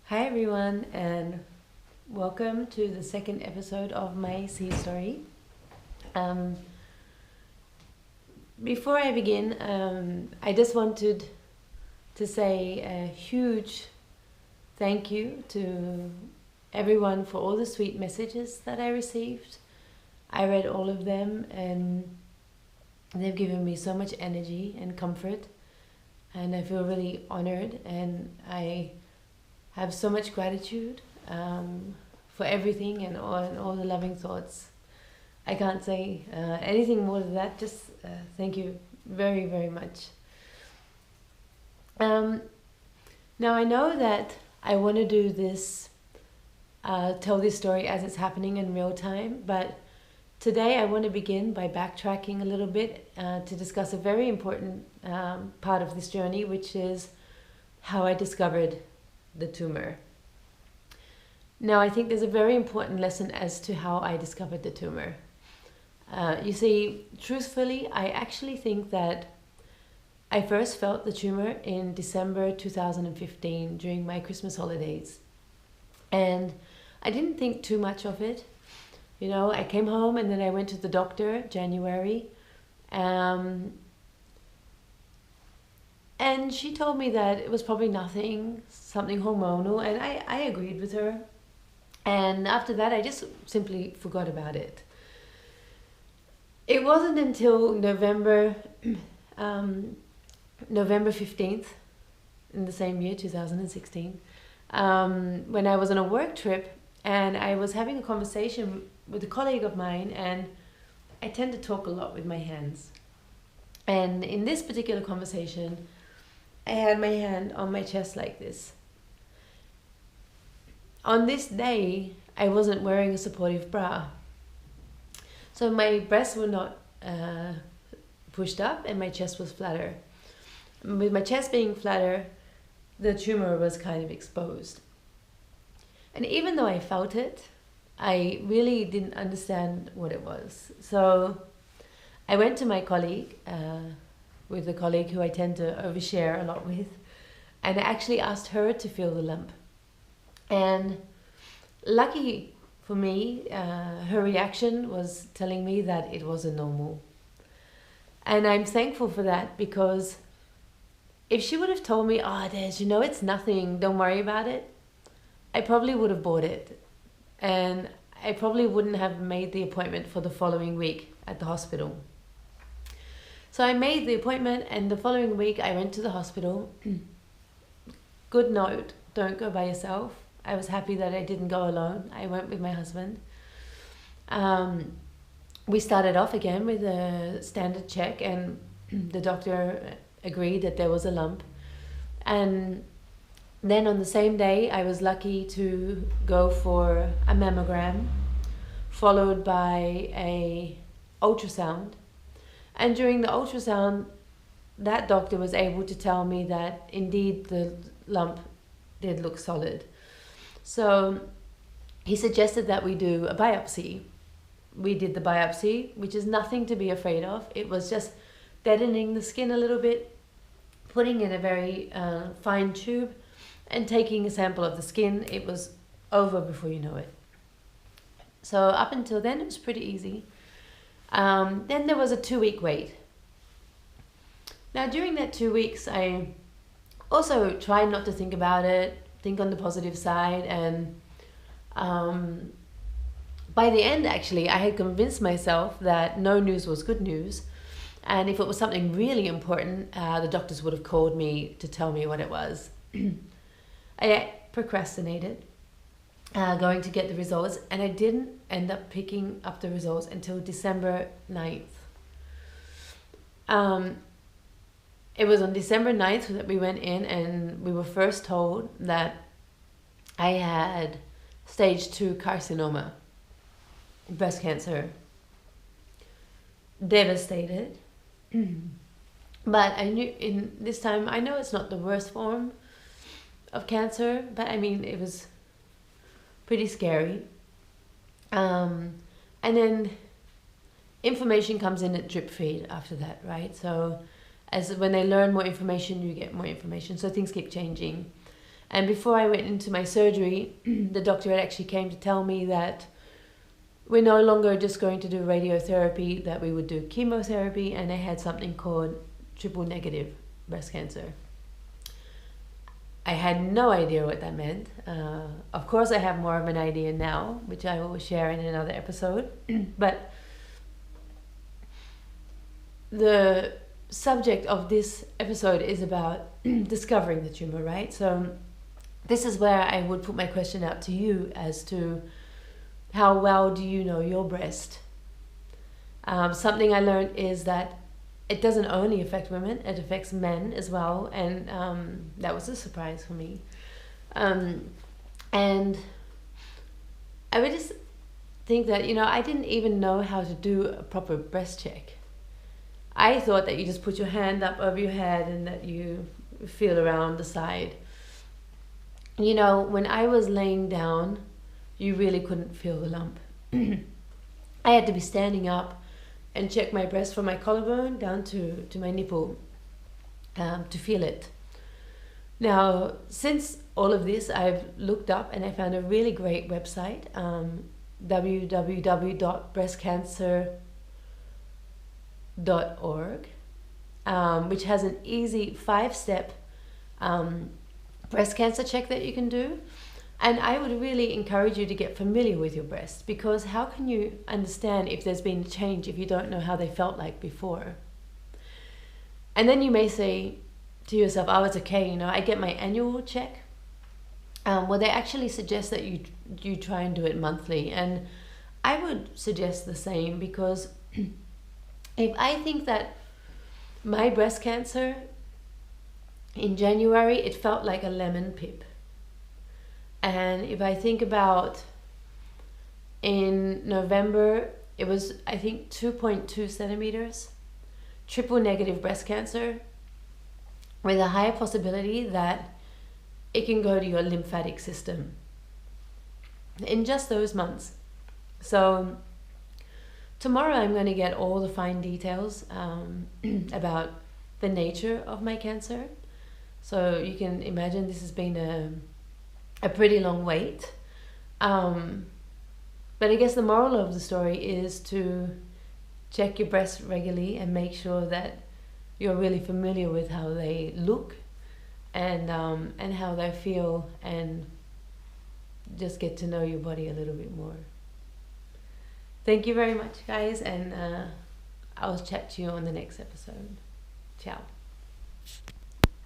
Hi everyone, and welcome to the second episode of my sea story. Um, Before I begin, I just wanted to say a huge thank you to everyone for all the sweet messages that I received. I read all of them, and they've given me so much energy and comfort, and I feel really honored, and I have so much gratitude for everything and all the loving thoughts. I can't say anything more than that. Just thank you very, very much. Um, Now I know that I want to do this, tell this story as it's happening in real time, but today I want to begin by backtracking a little bit to discuss a very important part of this journey, which is how I discovered the tumor. Now, I think there's a very important lesson as to how I discovered the tumor. You see, truthfully, I actually think that I first felt the tumor in December 2015 during my Christmas holidays. And I didn't think too much of it. You know, I came home and then I went to the doctor January. And she told me that it was probably nothing, something hormonal, and I agreed with her. And after that, I just simply forgot about it. It wasn't until November 15th in the same year, 2016, when I was on a work trip and I was having a conversation with a colleague of mine, and I tend to talk a lot with my hands. And in this particular conversation, I had my hand on my chest like this. On this day, I wasn't wearing a supportive bra. So my breasts were not pushed up and my chest was flatter. With my chest being flatter, the tumor was kind of exposed. And even though I felt it, I really didn't understand what it was. So I went to my colleague, with a colleague who I tend to overshare a lot with, and I actually asked her to feel the lump. And lucky for me, her reaction was telling me that it wasn't normal. And I'm thankful for that, because if she would have told me, oh, Des, it's nothing, don't worry about it, I probably would have bought it. And I probably wouldn't have made the appointment for the following week at the hospital. So I made the appointment, and the following week I went to the hospital. Good note, don't go by yourself. I was happy that I didn't go alone. I went with my husband. We started off again with a standard check, and the doctor agreed that there was a lump. And then on the same day, I was lucky to go for a mammogram, followed by a ultrasound. And during the ultrasound, that doctor was able to tell me that indeed the lump did look solid. So he suggested that we do a biopsy. We did the biopsy, which is nothing to be afraid of. It was just deadening the skin a little bit, putting in a very fine tube, and taking a sample of the skin. It was over before you know it. So up until then, it was pretty easy. Then there was a 2-week wait. Now during that 2 weeks, I also tried not to think about it, think on the positive side, and by the end, actually, I had convinced myself that no news was good news, and if it was something really important, the doctors would have called me to tell me what it was. I procrastinated going to get the results, and I didn't end up picking up the results until December 9th. It was on December 9th that we went in, and we were first told that I had stage 2 carcinoma, breast cancer. Devastated. But I knew in this time, I know it's not the worst form of cancer, but I mean, it was pretty scary. And then information comes in at drip feed after that, right? So when they learn more information, you get more information. So things keep changing. And before I went into my surgery, the doctor had actually came to tell me that we're no longer just going to do radiotherapy, that we would do chemotherapy, and they had something called triple negative breast cancer. I had no idea what that meant. Of course, I have more of an idea now, which I will share in another episode. But the subject of this episode is about discovering the tumor, right? So this is where I would put my question out to you as to how well do you know your breast? Something I learned is that it doesn't only affect women, it affects men as well. And that was a surprise for me. And I would just think that, I didn't even know how to do a proper breast check. I thought that you just put your hand up over your head and that you feel around the side. When I was laying down, you really couldn't feel the lump. I had to be standing up and check my breast from my collarbone down to my nipple to feel it. Now, since all of this, I've looked up and I found a really great website, www.breastcancer.org, which has an easy 5-step breast cancer check that you can do. And I would really encourage you to get familiar with your breasts, because how can you understand if there's been a change if you don't know how they felt like before? And then you may say to yourself, oh, it's okay, I get my annual check. Well, they actually suggest that you try and do it monthly. And I would suggest the same, because if I think that my breast cancer in January, it felt like a lemon pip. And if I think about in November, it was, I think, 2.2 centimeters, triple negative breast cancer, with a higher possibility that it can go to your lymphatic system in just those months. So tomorrow I'm going to get all the fine details about the nature of my cancer. So you can imagine this has been a pretty long wait. But I guess the moral of the story is to check your breasts regularly and make sure that you're really familiar with how they look and how they feel, and just get to know your body a little bit more. Thank you very much, guys, and I'll chat to you on the next episode. Ciao.